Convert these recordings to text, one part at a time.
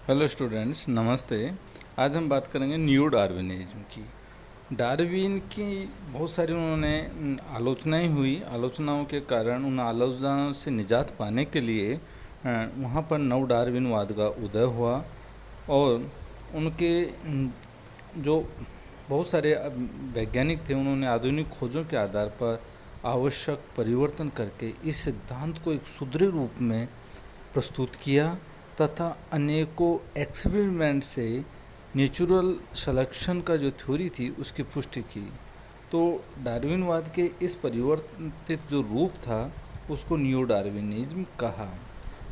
Hello students, नमस्ते। आज हम बात करेंगे न्यू डार्विनिज्म की। डार्विन की बहुत सारी उन्होंने आलोचनाएं हुई। आलोचनाओं के कारण उन आलोचनाओं से निजात पाने के लिए वहाँ पर नव डार्विनवाद का उदय हुआ और उनके जो बहुत सारे वैज्ञानिक थे, उन्होंने आधुनिक खोजों के आधार पर आवश्यक परिवर्तन करके इस सिद्धांत को एक सुदृढ़ रूप में प्रस्तुत किया तथा अनेकों एक्सपेरिमेंट से नेचुरल सिलेक्शन का जो थ्योरी थी उसकी पुष्टि की। तो डार्विनवाद के इस परिवर्तित जो रूप था उसको न्यू डार्विनिज्म कहा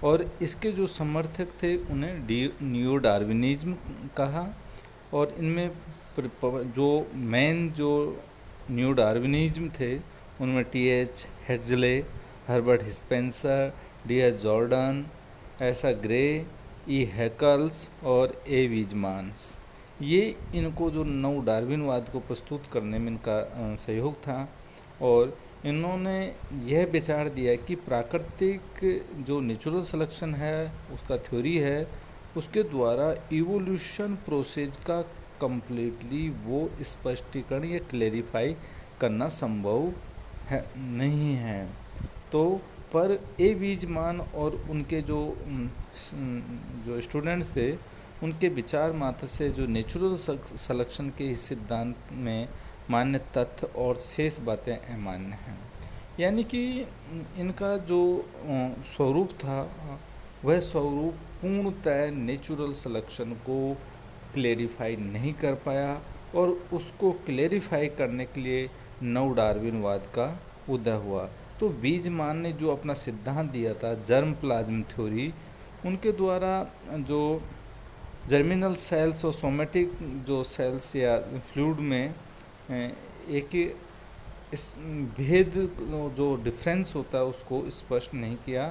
और इसके जो समर्थक थे उन्हें न्यू डार्विनिज्म कहा। और इनमें जो मेन जो न्यू डार्विनिज्म थे उनमें T H. Huxley, Herbert Spencer, D S. Jordan, Asa Gray, E Haeckels और ए वीजमान्स, ये इनको जो नव डार्विनवाद को प्रस्तुत करने में इनका सहयोग था। और इन्होंने यह विचार दिया कि प्राकृतिक जो नेचुरल सिलेक्शन है उसका थ्योरी है, उसके द्वारा इवोल्यूशन प्रोसेस का कम्प्लीटली वो स्पष्टीकरण या क्लेरिफाई करना संभव है नहीं है। तो पर ए वीजमान और उनके जो स्टूडेंट्स थे उनके विचार मात्र से जो नेचुरल सिलेक्शन के इस सिद्धांत में मान्य तथ्य और शेष बातें अमान्य हैं। यानी कि इनका जो स्वरूप था वह स्वरूप पूर्णतः नेचुरल सिलेक्शन को क्लेरिफाई नहीं कर पाया और उसको क्लेरिफाई करने के लिए नव डार्विनवाद का उदय हुआ। तो वीजमान ने जो अपना सिद्धांत दिया था जर्म प्लाज्म थ्योरी, उनके द्वारा जो जर्मिनल सेल्स और सोमेटिक जो सेल्स या फ्लूइड में एक इस भेद जो डिफरेंस होता है उसको स्पष्ट नहीं किया,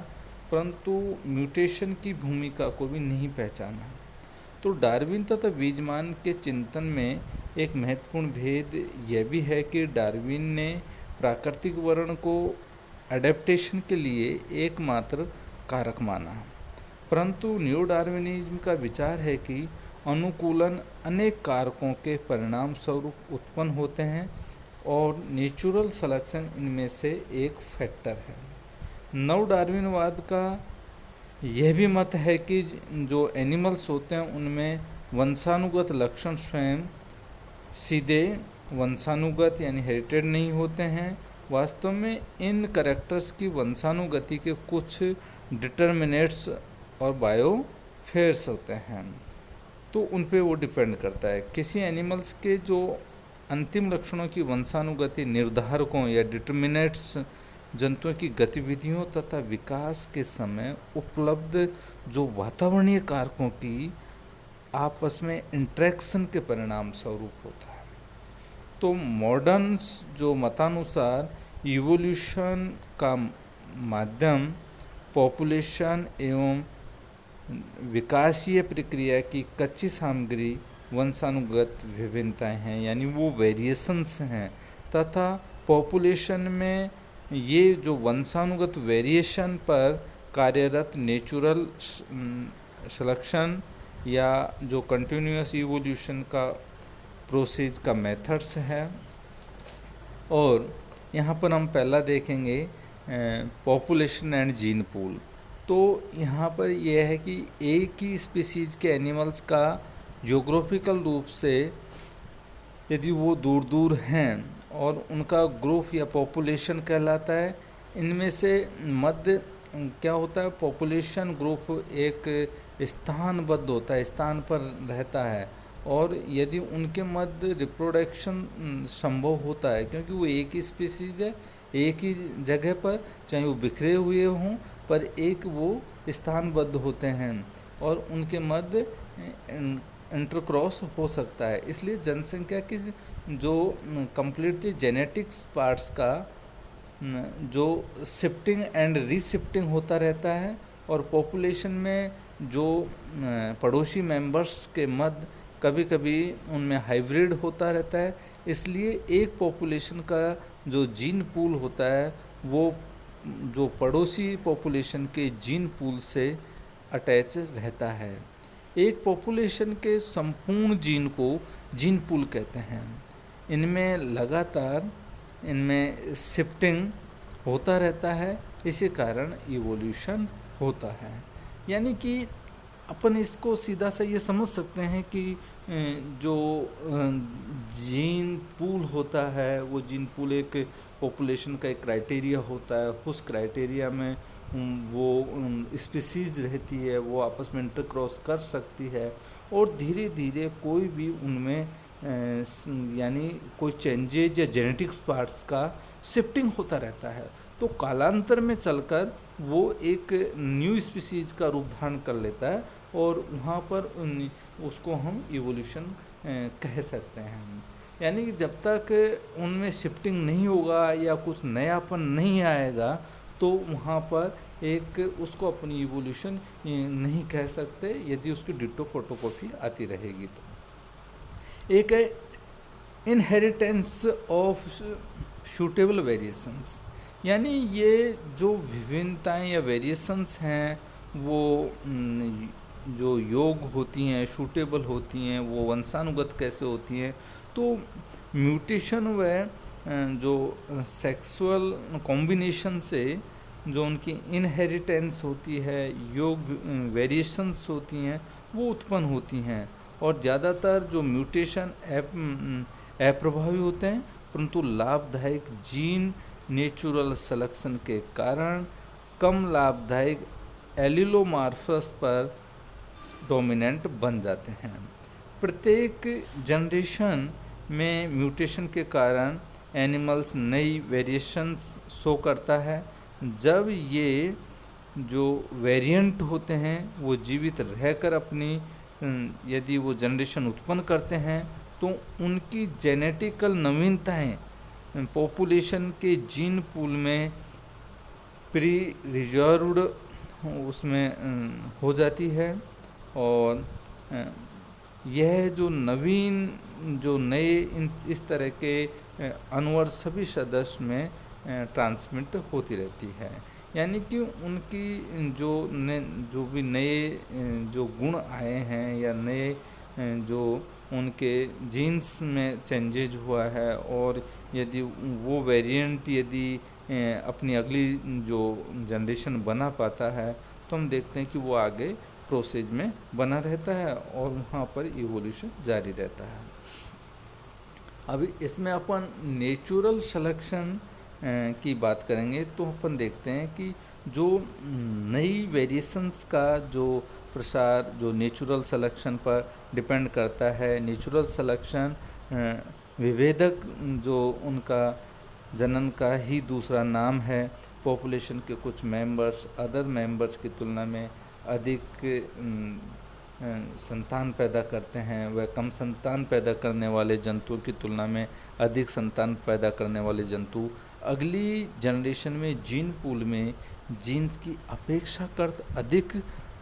परंतु म्यूटेशन की भूमिका को भी नहीं पहचाना। तो डार्विन तथा वीजमान के चिंतन में एक महत्वपूर्ण भेद यह भी है कि डार्विन ने प्राकृतिक वर्ण को एडेप्टेशन के लिए एकमात्र कारक माना, परंतु न्यू डार्विनिज्म का विचार है कि अनुकूलन अनेक कारकों के परिणाम स्वरूप उत्पन्न होते हैं और नेचुरल सिलेक्शन इनमें से एक फैक्टर है। नव डार्विनवाद का यह भी मत है कि जो एनिमल्स होते हैं उनमें वंशानुगत लक्षण स्वयं सीधे वंशानुगत यानी हेरिटेड नहीं होते हैं। वास्तव में इन कैरेक्टर्स की वंशानुगति के कुछ डिटर्मिनेट्स और बायोफेयर्स होते हैं, तो उन पे वो डिपेंड करता है। किसी एनिमल्स के जो अंतिम लक्षणों की वंशानुगति निर्धारकों या डिटर्मिनेट्स जंतुओं की गतिविधियों तथा विकास के समय उपलब्ध जो वातावरणीय कारकों की आपस में इंटरेक्शन के परिणाम स्वरूप होता है। तो मॉडर्न जो मतानुसार इवोल्यूशन का माध्यम पॉपुलेशन एवं विकासीय प्रक्रिया की कच्ची सामग्री वंशानुगत विभिन्नताएं हैं, यानी वो वेरिएशंस हैं, तथा पॉपुलेशन में ये जो वंशानुगत वेरिएशन पर कार्यरत नेचुरल सिलेक्शन या जो कंटिन्यूअस इवोल्यूशन का प्रोसेस का मेथड्स है। और यहाँ पर हम पहला देखेंगे पॉपुलेशन एंड जीन पूल। तो यहाँ पर यह है कि एक ही स्पीसीज के एनिमल्स का ज्योग्राफिकल रूप से यदि वो दूर दूर हैं और उनका ग्रुप या पॉपुलेशन कहलाता है, इनमें से मध्य क्या होता है, पॉपुलेशन ग्रुप एक स्थानबद्ध होता है, स्थान पर रहता है, और यदि उनके मध्य रिप्रोडक्शन संभव होता है क्योंकि वो एक ही स्पीसीज है, एक ही जगह पर, चाहे वो बिखरे हुए हों पर एक वो स्थानबद्ध होते हैं और उनके मध्य इंटरक्रॉस हो सकता है। इसलिए जनसंख्या की जो कम्प्लीटली जेनेटिक पार्ट्स का जो शिफ्टिंग एंड रीशिफ्टिंग होता रहता है और पॉपुलेशन में जो पड़ोसी मेंबर्स के मध्य कभी कभी उनमें हाइब्रिड होता रहता है। इसलिए एक पॉपुलेशन का जो जीन पूल होता है वो जो पड़ोसी पॉपुलेशन के जीन पूल से अटैच रहता है। एक पॉपुलेशन के संपूर्ण जीन को जीन पूल कहते हैं। इनमें लगातार इनमें शिफ्टिंग होता रहता है, इसी कारण इवोल्यूशन होता है। यानी कि अपन इसको सीधा सा ये समझ सकते हैं कि जो जीन पूल होता है, वो जीन पूल एक पॉपुलेशन का एक क्राइटेरिया होता है। उस क्राइटेरिया में वो स्पीसीज रहती है, वो आपस में इंटरक्रॉस कर सकती है और धीरे धीरे कोई भी उनमें यानी कोई चेंजेज या जेनेटिक पार्ट्स का शिफ्टिंग होता रहता है। तो कालांतर में चलकर वो एक न्यू स्पीसीज का रूप धारण कर लेता है और वहाँ पर उसको हम इवोल्यूशन कह सकते हैं। यानी कि जब तक उनमें शिफ्टिंग नहीं होगा या कुछ नयापन नहीं आएगा तो वहाँ पर एक उसको अपनी इवोल्यूशन नहीं कह सकते, यदि उसकी डिटो फोटोकॉपी आती रहेगी तो। एक है इनहेरिटेंस ऑफ सूटेबल वेरिएशंस, यानी ये जो विभिन्नताएं या वेरिएशंस हैं वो जो योग होती हैं, सूटेबल होती हैं, वो वंशानुगत कैसे होती हैं। तो म्यूटेशन व जो सेक्सुअल कॉम्बिनेशन से जो उनकी इनहेरिटेंस होती है, योग वेरिएशंस होती हैं, वो उत्पन्न होती हैं। और ज़्यादातर जो म्यूटेशन अप्रभावी होते हैं, परंतु लाभदायक जीन नेचुरल सिलेक्शन के कारण कम लाभदायक एलिलोमार्फस पर डोमिनेंट बन जाते हैं। प्रत्येक जनरेशन में म्यूटेशन के कारण एनिमल्स नई वेरिएशंस शो करता है। जब ये जो वेरिएंट होते हैं वो जीवित रहकर अपनी यदि वो जनरेशन उत्पन्न करते हैं तो उनकी जेनेटिकल नवीनताएं पॉपुलेशन के जीन पूल में प्री रिजर्व्ड उसमें हो जाती है और यह जो नवीन जो नए इस तरह के अणुवर सभी सदस्य में ट्रांसमिट होती रहती है। यानी कि उनकी जो भी नए जो गुण आए हैं या नए जो उनके जीन्स में चेंजेज हुआ है और यदि वो वेरिएंट यदि अपनी अगली जो जनरेशन बना पाता है तो हम देखते हैं कि वो आगे प्रोसेस में बना रहता है और वहाँ पर इवोल्यूशन जारी रहता है। अभी इसमें अपन नेचुरल सिलेक्शन की बात करेंगे तो अपन देखते हैं कि जो नई वेरिएशंस का जो प्रसार जो नेचुरल सिलेक्शन पर डिपेंड करता है। नेचुरल सिलेक्शन विभेदक जो उनका जनन का ही दूसरा नाम है। पॉपुलेशन के कुछ मेंबर्स अदर मेंबर्स की तुलना में अधिक संतान पैदा करते हैं, वह कम संतान पैदा करने वाले जंतुओं की तुलना में अधिक संतान पैदा करने वाले जंतु अगली जनरेशन में जीन पूल में जीन्स की अपेक्षाकृत अधिक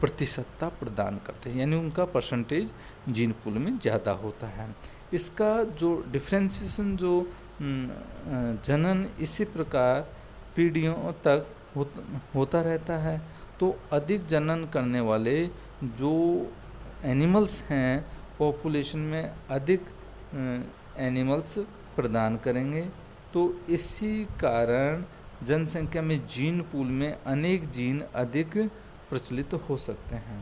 प्रतिशतता प्रदान करते हैं, यानी उनका परसेंटेज जीन पूल में ज़्यादा होता है। इसका जो डिफ्रेंशिएशन जो जनन इसी प्रकार पीढ़ियों तक होता रहता है। तो अधिक जनन करने वाले जो एनिमल्स हैं पॉपुलेशन में अधिक एनिमल्स प्रदान करेंगे। तो इसी कारण जनसंख्या में जीन पूल में अनेक जीन अधिक प्रचलित हो सकते हैं।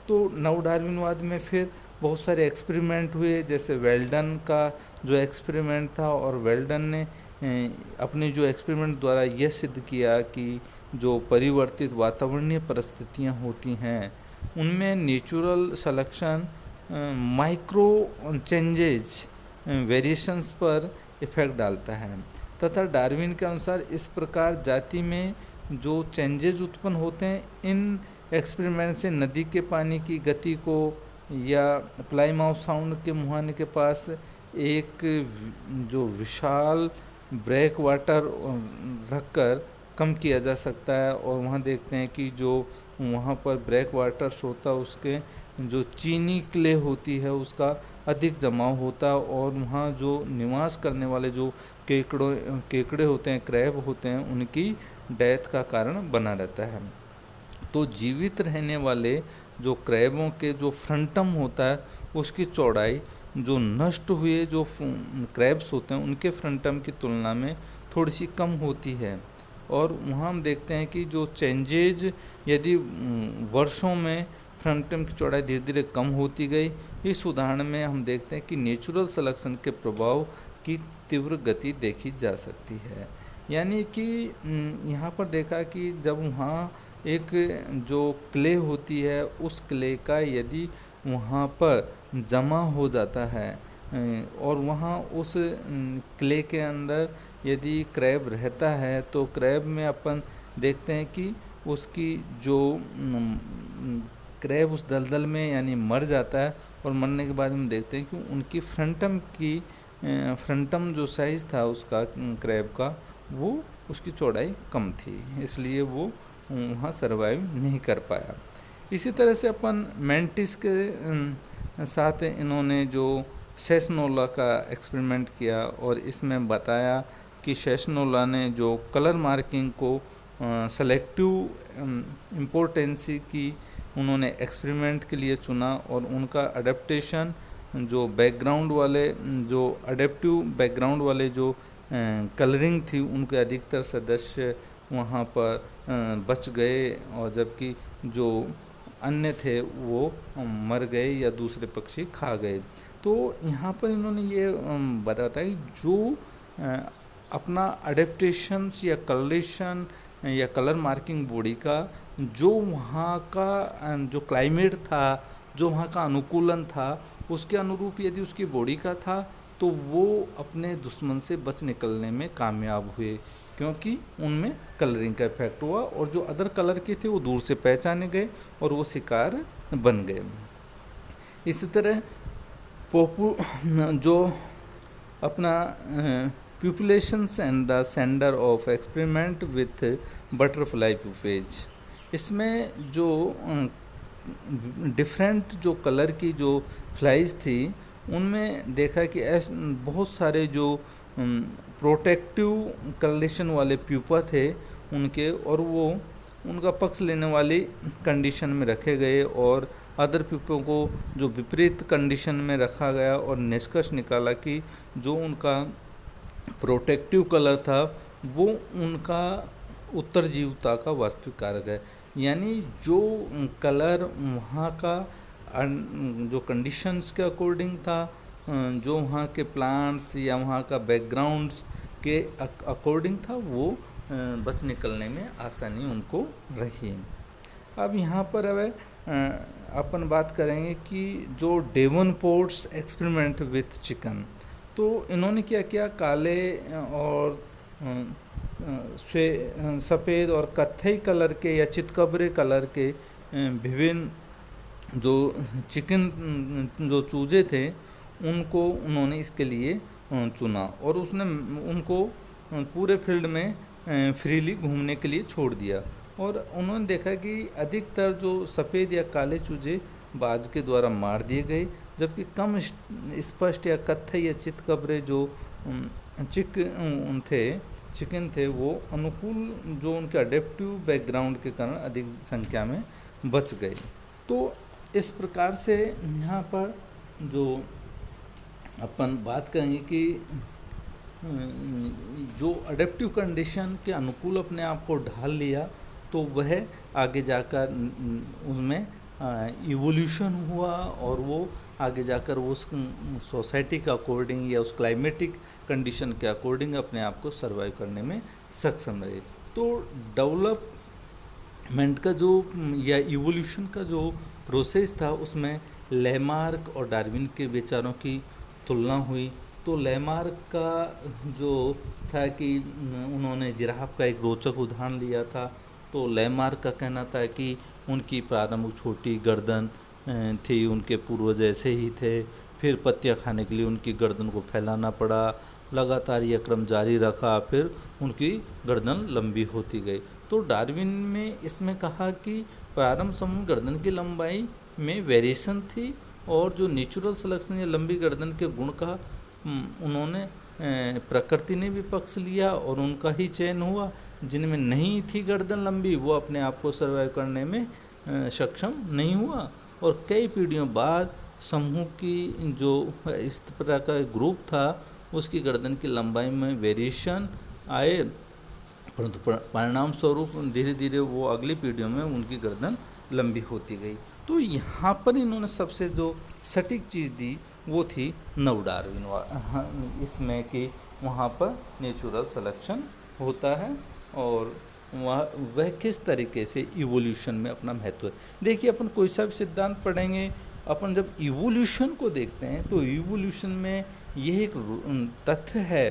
तो नवडार्विनवाद में फिर बहुत सारे एक्सपेरिमेंट हुए, जैसे वेल्डन का जो एक्सपेरिमेंट था और वेल्डन ने अपने जो एक्सपेरिमेंट द्वारा यह सिद्ध किया कि जो परिवर्तित वातावरणीय परिस्थितियां होती हैं उनमें natural selection micro changes variations पर इफेक्ट डालता है तथा डार्विन के अनुसार इस प्रकार जाति में जो चेंजेज उत्पन्न होते हैं इन एक्सपेरिमेंट से नदी के पानी की गति को या प्लाईमाउथ साउंड के मुहाने के पास एक जो विशाल ब्रेक वाटर रखकर कम किया जा सकता है। और वहाँ देखते हैं कि जो वहाँ पर ब्रेक वाटर्स होता है उसके जो चीनी क्ले होती है उसका अधिक जमाव होता है और वहाँ जो निवास करने वाले जो केकड़े होते हैं, क्रैब होते हैं, उनकी डेथ का कारण बना रहता है। तो जीवित रहने वाले जो क्रैबों के जो फ्रंटम होता है उसकी चौड़ाई जो नष्ट हुए जो क्रैब्स होते हैं उनके फ्रंटम की तुलना में थोड़ी सी कम होती है। और वहाँ हम देखते हैं कि जो चेंजेज यदि वर्षों में फ्रंटम की चौड़ाई धीरे धीरे कम होती गई। इस उदाहरण में हम देखते हैं कि नेचुरल सिलेक्शन के प्रभाव की तीव्र गति देखी जा सकती है। यानी कि यहाँ पर देखा कि जब वहाँ एक जो क्ले होती है उस क्ले का यदि वहाँ पर जमा हो जाता है और वहाँ उस क्ले के अंदर यदि क्रैब रहता है तो क्रैब में अपन देखते हैं कि उसकी जो क्रैब उस दलदल में यानी मर जाता है और मरने के बाद हम देखते हैं कि उनकी फ्रंटम जो साइज़ था उसका क्रैब का वो उसकी चौड़ाई कम थी, इसलिए वो वहाँ सरवाइव नहीं कर पाया। इसी तरह से अपन मेंटिस के साथ इन्होंने जो सेस्नोला का एक्सपेरिमेंट किया और इसमें बताया कि सेस्नोला ने जो कलर मार्किंग को सेलेक्टिव इम्पोर्टेंसी की उन्होंने एक्सपेरिमेंट के लिए चुना और उनका अडेप्टेशन जो बैकग्राउंड वाले जो अडेप्टिव बैकग्राउंड वाले जो कलरिंग थी उनके अधिकतर सदस्य वहाँ पर बच गए और जबकि जो अन्य थे वो मर गए या दूसरे पक्षी खा गए। तो यहाँ पर इन्होंने ये बताया कि जो अपना अडेप्टेशंस या कलरेशन या कलर मार्किंग बॉडी का जो वहाँ का जो क्लाइमेट था, जो वहाँ का अनुकूलन था, उसके अनुरूप यदि उसकी बॉडी का था तो वो अपने दुश्मन से बच निकलने में कामयाब हुए, क्योंकि उनमें कलरिंग का इफेक्ट हुआ और जो अदर कलर के थे वो दूर से पहचाने गए और वो शिकार बन गए। इसी तरह जो अपना populations and the sender of experiment with butterfly pupae, इसमें जो डिफरेंट जो कलर की जो फ्लाइज थी उनमें देखा कि बहुत सारे जो प्रोटेक्टिव कलरेशन वाले प्यूपा थे उनके, और वो उनका पक्ष लेने वाली कंडीशन में रखे गए और अदर प्यूपों को जो विपरीत कंडीशन में रखा गया और निष्कर्ष निकाला कि जो उनका प्रोटेक्टिव कलर था वो उनका उत्तरजीवता का वास्तविक कारक है। यानी जो कलर वहाँ का जो कंडीशंस के अकॉर्डिंग था, जो वहाँ के प्लांट्स या वहाँ का बैकग्राउंड्स के अकॉर्डिंग था, वो बच निकलने में आसानी उनको रही। अब यहाँ पर अपन बात करेंगे कि जो डेवनपोर्ट्स एक्सपेरिमेंट विथ चिकन, तो इन्होंने क्या किया, काले और सफ़ेद और कत्थई कलर के या चितकबरे कलर के विभिन्न जो चिकन जो चूजे थे उनको उन्होंने इसके लिए चुना और उसने उनको पूरे फील्ड में फ्रीली घूमने के लिए छोड़ दिया और उन्होंने देखा कि अधिकतर जो सफ़ेद या काले चूजे बाज के द्वारा मार दिए गए, जबकि कम स्पष्ट या कत्थई या चितकबरे जो चिकन थे वो अनुकूल जो उनके अडेप्टिव बैकग्राउंड के कारण अधिक संख्या में बच गए। तो इस प्रकार से यहाँ पर जो अपन बात करेंगे कि जो अडेप्टिव कंडीशन के अनुकूल अपने आप को ढाल लिया तो वह आगे जाकर उसमें इवोल्यूशन हुआ और वो आगे जाकर वो उस सोसाइटी के अकॉर्डिंग या उस क्लाइमेटिक कंडीशन के अकॉर्डिंग अपने आप को सर्वाइव करने में सक्षम रहे। तो डेवलपमेंट का जो या इवोल्यूशन का जो प्रोसेस था उसमें लेमार्क और डार्विन के विचारों की तुलना हुई। तो लेमार्क का जो था कि उन्होंने जिराफ का एक रोचक उदाहरण लिया था। तो लेमार्क का कहना था कि उनकी प्रारंभिक छोटी गर्दन थी, उनके पूर्वज ऐसे ही थे, फिर पत्तियां खाने के लिए उनकी गर्दन को फैलाना पड़ा, लगातार यह क्रम जारी रखा, फिर उनकी गर्दन लंबी होती गई। तो डार्विन में इसमें कहा कि प्रारंभ समय गर्दन की लंबाई में वेरिएशन थी और जो नेचुरल सिलेक्शन या लंबी गर्दन के गुण का उन्होंने प्रकृति ने भी पक्ष लिया और उनका ही चयन हुआ। जिनमें नहीं थी गर्दन लंबी वो अपने आप को सर्वाइव करने में सक्षम नहीं हुआ और कई पीढ़ियों बाद समूह की जो इस प्रकार का ग्रुप था उसकी गर्दन की लंबाई में वेरिएशन आए, परंतु परिणाम स्वरूप धीरे धीरे वो अगली पीढ़ियों में उनकी गर्दन लंबी होती गई। तो यहाँ पर इन्होंने सबसे जो सटीक चीज़ दी वो थी नव डार्विन इसमें कि वहाँ पर नेचुरल सिलेक्शन होता है और वह किस तरीके से इवोल्यूशन में अपना महत्व है। देखिए अपन कोई सा भी सिद्धांत पढ़ेंगे, अपन जब इवोल्यूशन को देखते हैं तो इवोल्यूशन में यह एक तथ्य है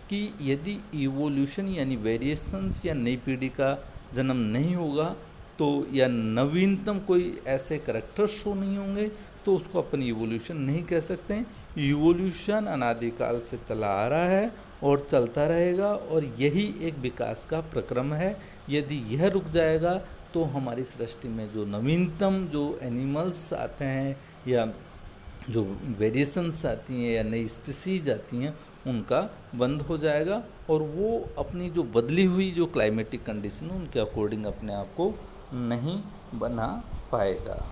कि यदि इवोल्यूशन यानी वेरिएशंस या नई पीढ़ी का जन्म नहीं होगा तो या नवीनतम कोई ऐसे करैक्टर शो नहीं होंगे तो उसको अपन इवोल्यूशन नहीं कह सकते हैं। इवोल्यूशन अनादिकाल से चला आ रहा है और चलता रहेगा और यही एक विकास का प्रक्रम है। यदि यह रुक जाएगा तो हमारी सृष्टि में जो नवीनतम जो एनिमल्स आते हैं या जो वेरिएशंस आती हैं या नई स्पीसीज आती हैं उनका बंद हो जाएगा और वो अपनी जो बदली हुई जो क्लाइमेटिक कंडीशन है उनके अकॉर्डिंग अपने आप को नहीं बना पाएगा।